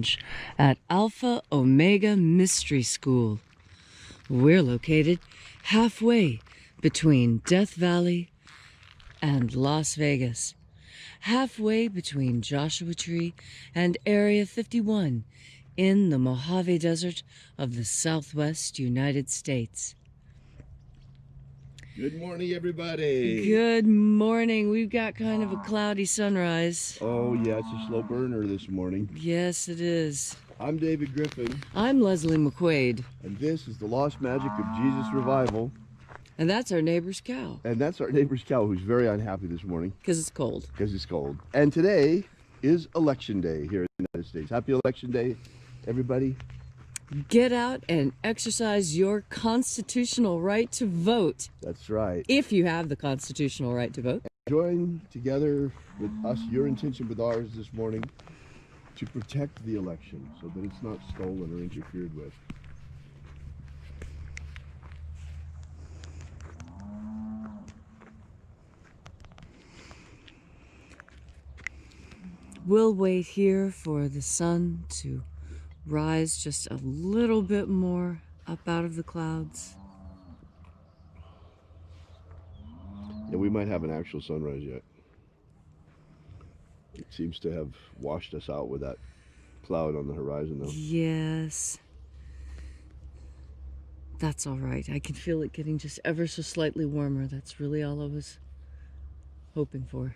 Lounge at Alpha Omega Mystery School. We're located halfway between Death Valley and Las Vegas, halfway between Joshua Tree and Area 51 in the Mojave Desert of the Southwest United States. Good morning, everybody. Good morning. We've got kind of a cloudy sunrise. Oh, yeah, it's a slow burner this morning. Yes, it is. I'm David Griffin. I'm Leslie McQuaid. And this is the Lost Magic of Jesus Revival. And that's our neighbor's cow. And that's our neighbor's cow, who's very unhappy this morning. Because it's cold. Because it's cold. And today is Election Day here in the United States. Happy Election Day, everybody. Get out and exercise your constitutional right to vote. That's right. If you have the constitutional right to vote. Join together with us, your intention with ours this morning, to protect the election so that it's not stolen or interfered with. We'll wait here for the sun to rise just a little bit more up out of the clouds. Yeah, we might have an actual sunrise yet. It seems to have washed us out with that cloud on the horizon, though. Yes. That's all right. I can feel it getting just ever so slightly warmer. That's really all I was hoping for.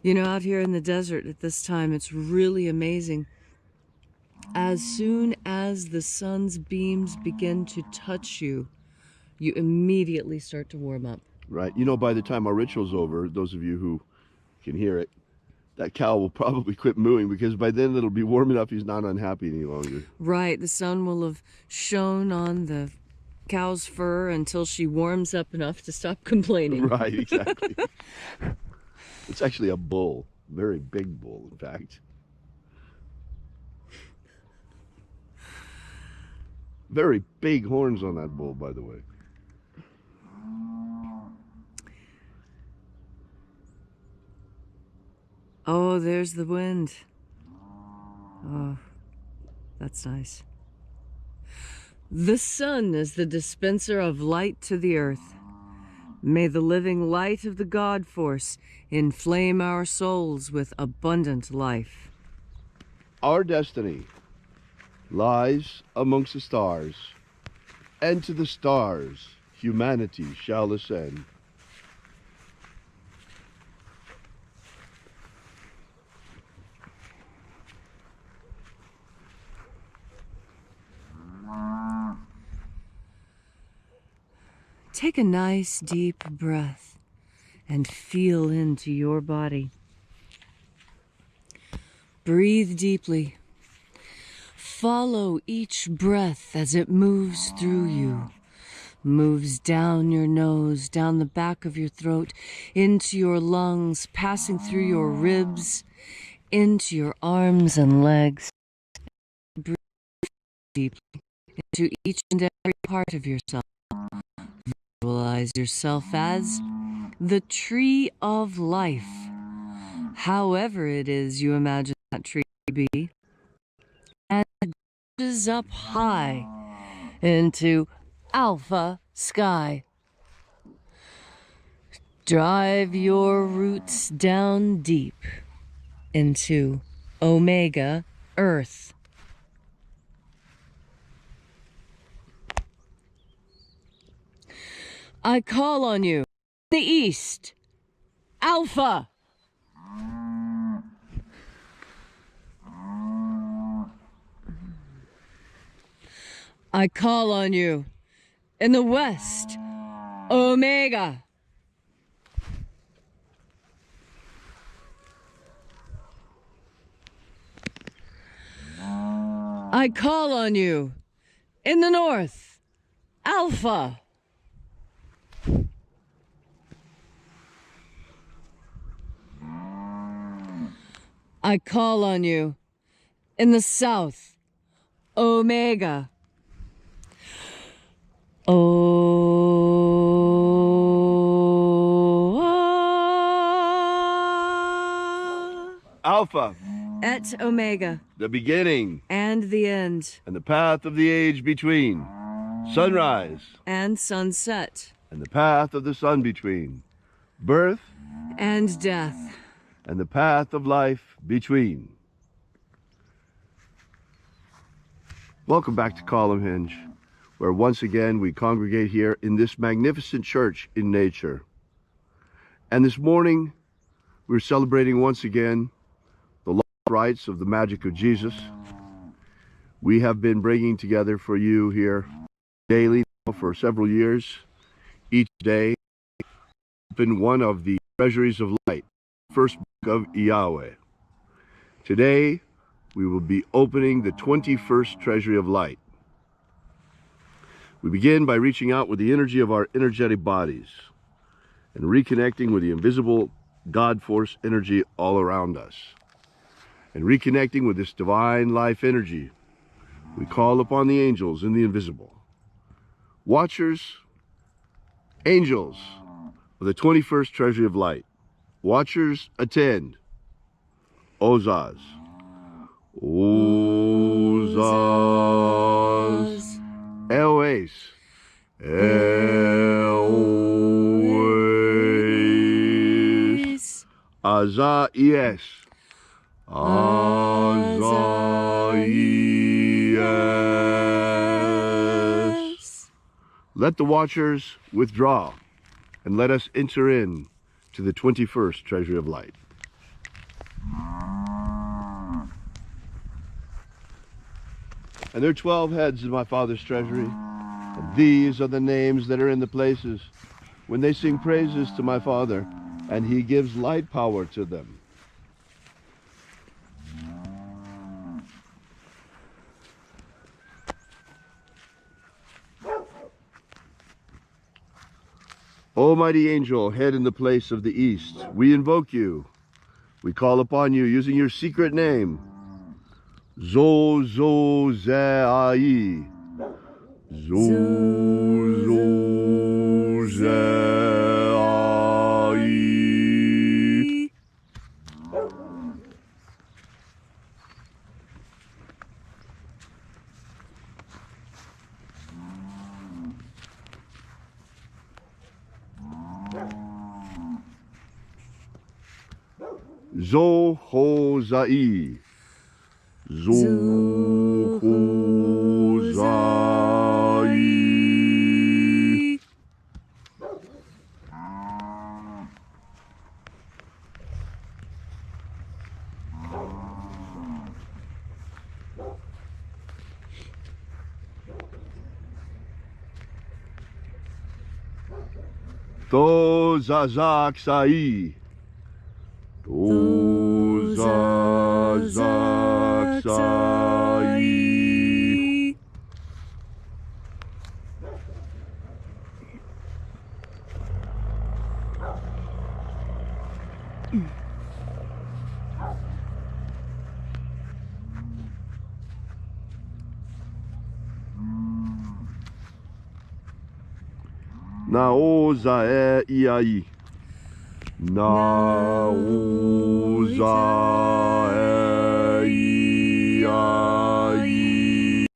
You know, out here in the desert at this time, it's really amazing. As soon as the sun's beams begin to touch you, you immediately start to warm up. Right. You know, by the time our ritual's over, those of you who can hear it, that cow will probably quit mooing because by then it'll be warm enough he's not unhappy any longer. Right. The sun will have shone on the cow's fur until she warms up enough to stop complaining. Right, exactly. It's actually a bull. Very big bull, in fact. Very big horns on that bull, by the way. Oh, there's the wind. Oh, that's nice. The sun is the dispenser of light to the earth. May the living light of the God force inflame our souls with abundant life. Our destiny lies amongst the stars, and to the stars humanity shall ascend. Take a nice deep breath and feel into your body. Breathe deeply. Follow each breath as it moves through you, moves down your nose, down the back of your throat, into your lungs, passing through your ribs, into your arms and legs. Breathe deeply into each and every part of yourself. Visualize yourself as the tree of life, however it is you imagine that tree to be, and it goes up high into alpha sky. Drive your roots down deep into omega earth. I call on you, the east, Alpha. I call on you, in the west, Omega. I call on you, in the north, Alpha. I call on you, in the south, Omega. Alpha. Et Omega, the beginning and the end, and the path of the age between, sunrise and sunset, and the path of the sun between, birth and death, and the path of life between. Welcome back to Column Hinge, where once again we congregate here in this magnificent church in nature. And this morning we're celebrating once again the lost rites of the Magick of Jesus. We have been bringing together for you here daily for several years, each day, open one of the treasuries of light, first book of Yahweh. Today, we will be opening the 21st treasury of light. We begin by reaching out with the energy of our energetic bodies and reconnecting with the invisible God force energy all around us. And reconnecting with this divine life energy, we call upon the angels in the invisible. Watchers, angels of the 21st treasury of light. Watchers, attend. Ozaz. Ozaz. Eloes. Eloes. Azaies. Azaies. Let the watchers withdraw, and let us enter in to the 21st treasury of light. And there are 12 heads in my Father's treasury, and these are the names that are in the places when they sing praises to my Father, and he gives light power to them. Almighty angel, head in the place of the east, we invoke you. We call upon you using your secret name. Zozozai. Zozozai. Zohozai. Zohozai. Tozazaksai. Tozazaksai. Naozae iai. Naozae iai.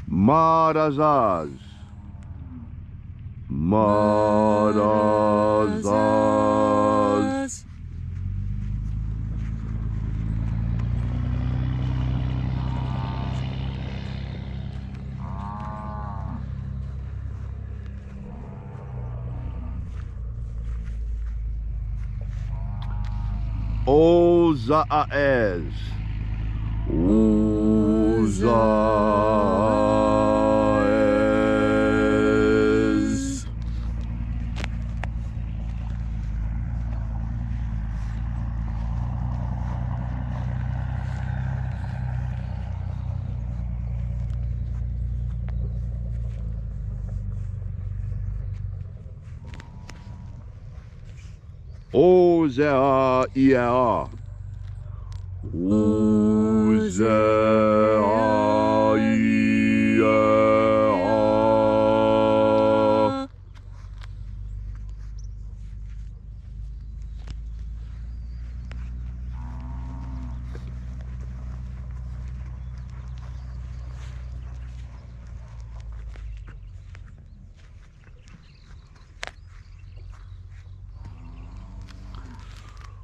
Marazaz. Marazaz. Ozaez. Ozaez. Ozea iea.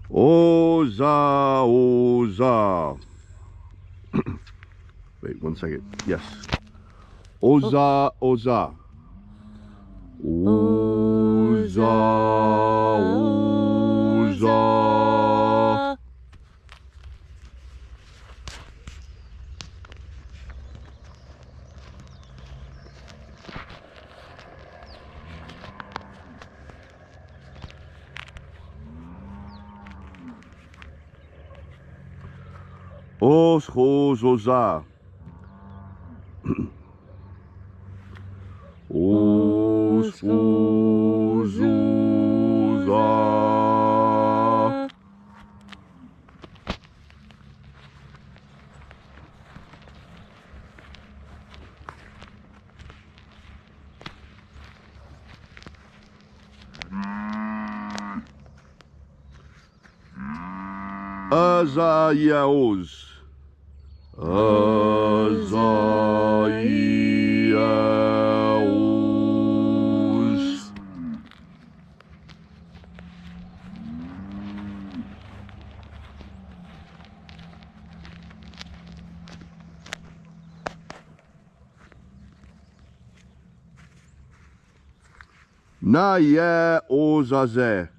Oza, Oza. Wait 1 second. Yes. Oza, Oza. Oza, Oza. Oza. Oza. Azayaos. Azayaos. Naye ozaze.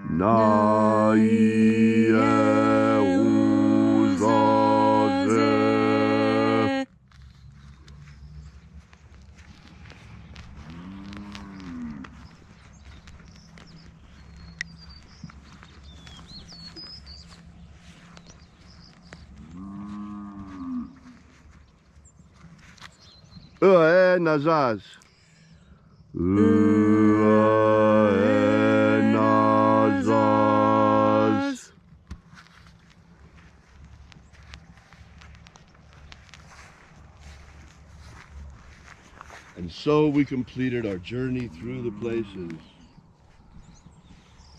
Naye ozaze. Nazaz. Nazaz. And so we completed our journey through the places,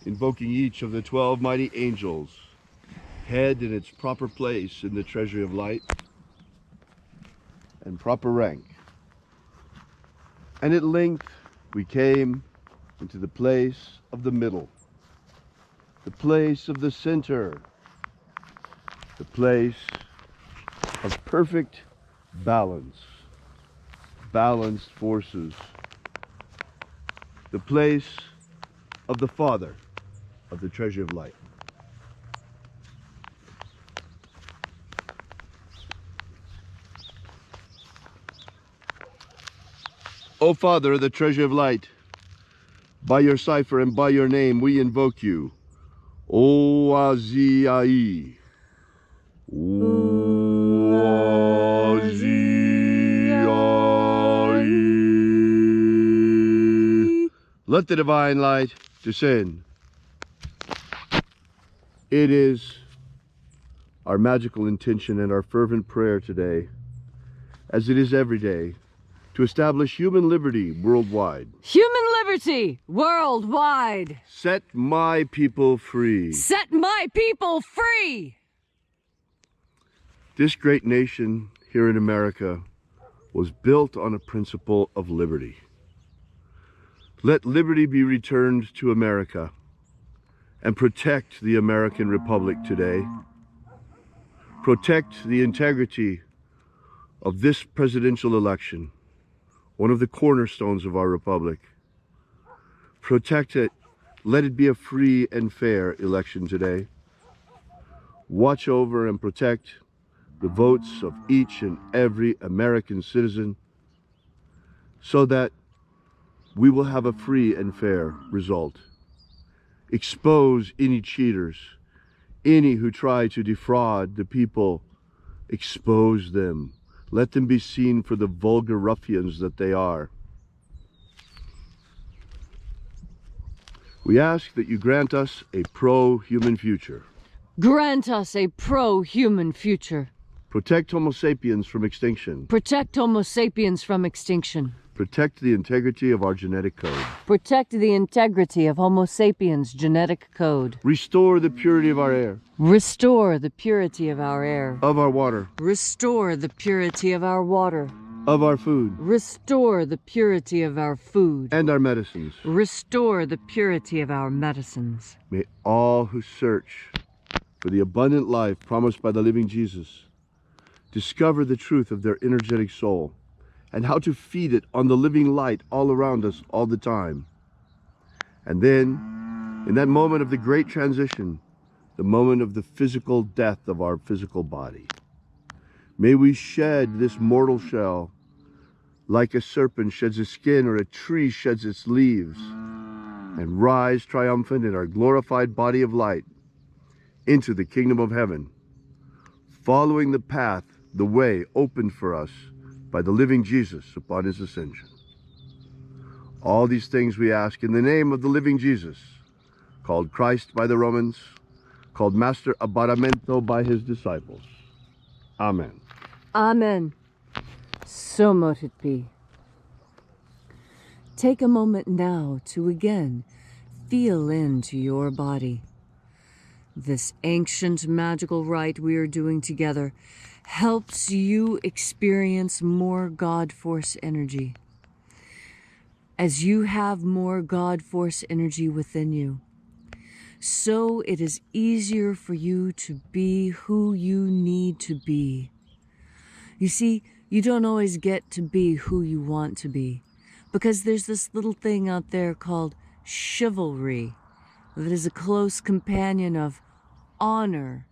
invoking each of the 12 mighty angels, head in its proper place in the treasury of light, and proper rank. And at length we came into the place of the middle, the place of the center, the place of perfect balance, balanced forces, the place of the Father of the treasure of light. O Father of the treasure of light, by your cipher and by your name we invoke you. O Azai. O Azai. Let the divine light descend. It is our magical intention and our fervent prayer today, as it is every day, to establish human liberty worldwide. Human liberty worldwide. Set my people free. Set my people free. This great nation here in America was built on a principle of liberty. Let liberty be returned to America and protect the American Republic today. Protect the integrity of this presidential election, one of the cornerstones of our republic. Protect it. Let it be a free and fair election today. Watch over and protect the votes of each and every American citizen so that we will have a free and fair result. Expose any cheaters, any who try to defraud the people. Expose them. Let them be seen for the vulgar ruffians that they are. We ask that you grant us a pro-human future. Grant us a pro-human future. Protect Homo sapiens from extinction. Protect Homo sapiens from extinction. Protect the integrity of our genetic code. Protect the integrity of Homo sapiens' genetic code. Restore the purity of our air. Restore the purity of our air. Of our water. Restore the purity of our water. Of our food. Restore the purity of our food. And our medicines. Restore the purity of our medicines. May all who search for the abundant life promised by the living Jesus discover the truth of their energetic soul and how to feed it on the living light all around us all the time. And then, in that moment of the great transition, the moment of the physical death of our physical body, may we shed this mortal shell like a serpent sheds its skin or a tree sheds its leaves, and rise triumphant in our glorified body of light into the kingdom of heaven, following the path, the way opened for us by the living Jesus upon his ascension. All these things we ask in the name of the living Jesus, called Christ by the Romans, called Master Abaramento by his disciples. Amen. Amen. So mote it be. Take a moment now to again feel into your body. This ancient magical rite we are doing together helps you experience more God Force energy. As you have more God Force energy within you, so it is easier for you to be who you need to be. You see, you don't always get to be who you want to be, because there's this little thing out there called chivalry that is a close companion of honor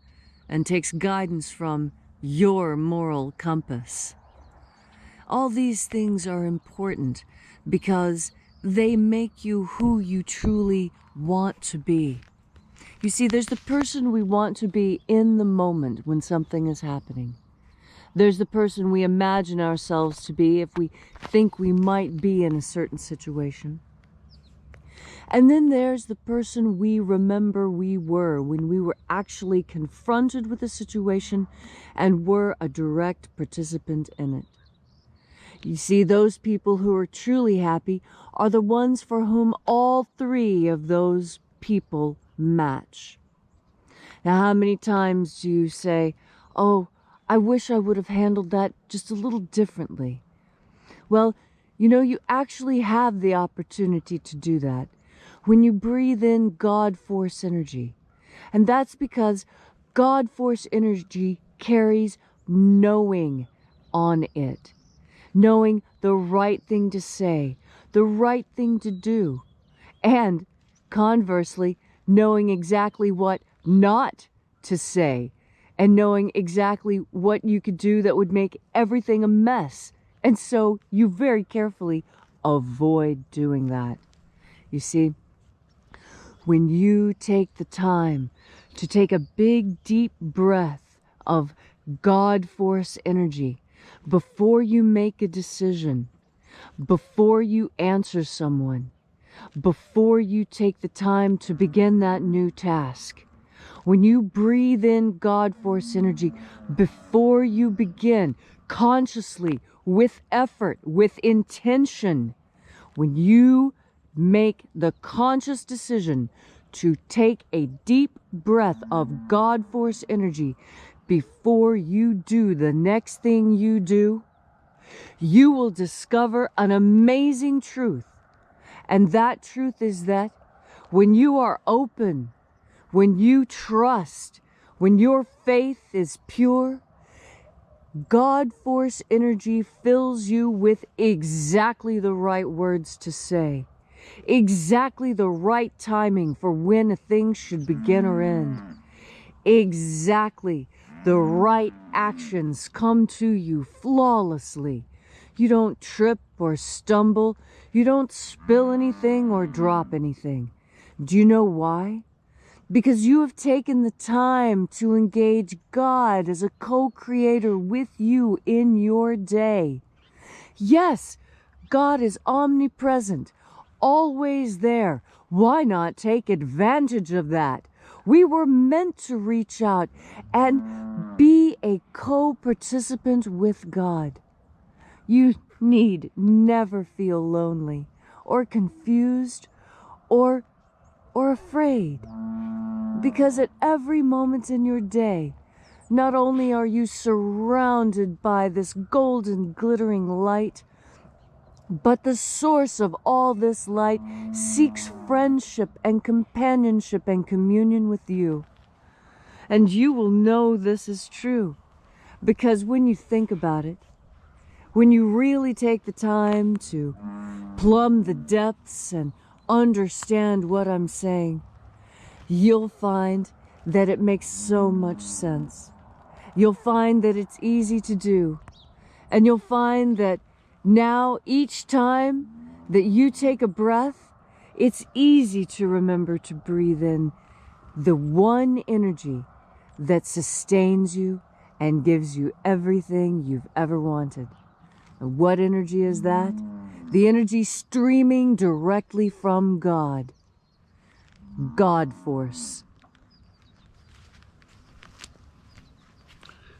and takes guidance from your moral compass. All these things are important because they make you who you truly want to be. You see, there's the person we want to be in the moment when something is happening. There's the person we imagine ourselves to be if we think we might be in a certain situation. And then there's the person we remember we were when we were actually confronted with a situation and were a direct participant in it. You see, those people who are truly happy are the ones for whom all three of those people match. Now, how many times do you say, "Oh, I wish I would have handled that just a little differently"? Well, you know, you actually have the opportunity to do that when you breathe in God Force energy. And that's because God Force energy carries knowing on it. Knowing the right thing to say, the right thing to do, and conversely, knowing exactly what not to say, and knowing exactly what you could do that would make everything a mess. And so you very carefully avoid doing that. You see, when you take the time to take a big, deep breath of God Force energy before you make a decision, before you answer someone, before you take the time to begin that new task, when you breathe in God Force energy before you begin, consciously, with effort, with intention, when you make the conscious decision to take a deep breath of God Force energy before you do the next thing you do, you will discover an amazing truth. And that truth is that when you are open, when you trust, when your faith is pure, God Force energy fills you with exactly the right words to say, exactly the right timing for when a thing should begin or end, exactly the right actions come to you flawlessly. You don't trip or stumble. You don't spill anything or drop anything. Do you know why? Because you have taken the time to engage God as a co-creator with you in your day. Yes, God is omnipresent, always there. Why not take advantage of that? We were meant to reach out and be a co-participant with God. You need never feel lonely or confused or afraid, because at every moment in your day, not only are you surrounded by this golden glittering light, but the source of all this light seeks friendship and companionship and communion with you. And you will know this is true, because when you think about it, when you really take the time to plumb the depths and understand what I'm saying, you'll find that it makes so much sense. You'll find that it's easy to do. And you'll find that now each time that you take a breath, it's easy to remember to breathe in the one energy that sustains you and gives you everything you've ever wanted. And what energy is that? The energy streaming directly from God. God Force.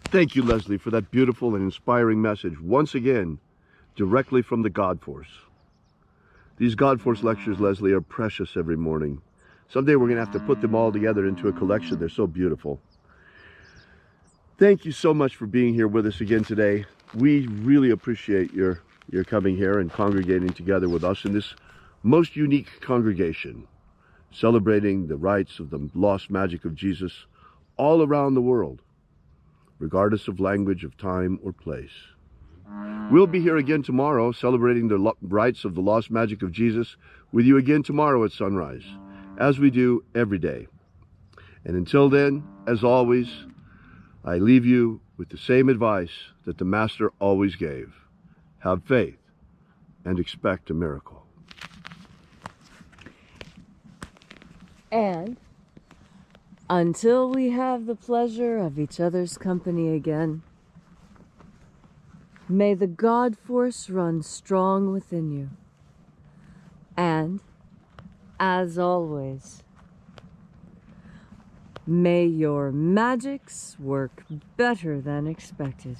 Thank you, Leslie, for that beautiful and inspiring message. Once again, directly from the God Force. These God Force lectures, Leslie, are precious every morning. Someday we're going to have to put them all together into a collection. They're so beautiful. Thank you so much for being here with us again today. We really appreciate your coming here and congregating together with us in this most unique congregation, celebrating the rights of the lost magic of Jesus all around the world, regardless of language, of time, or place. We'll be here again tomorrow, celebrating the rights of the lost magic of Jesus with you again tomorrow at sunrise, as we do every day. And until then, as always, I leave you with the same advice that the Master always gave. Have faith and expect a miracle. And until we have the pleasure of each other's company again, may the God Force run strong within you. And, as always, may your magics work better than expected.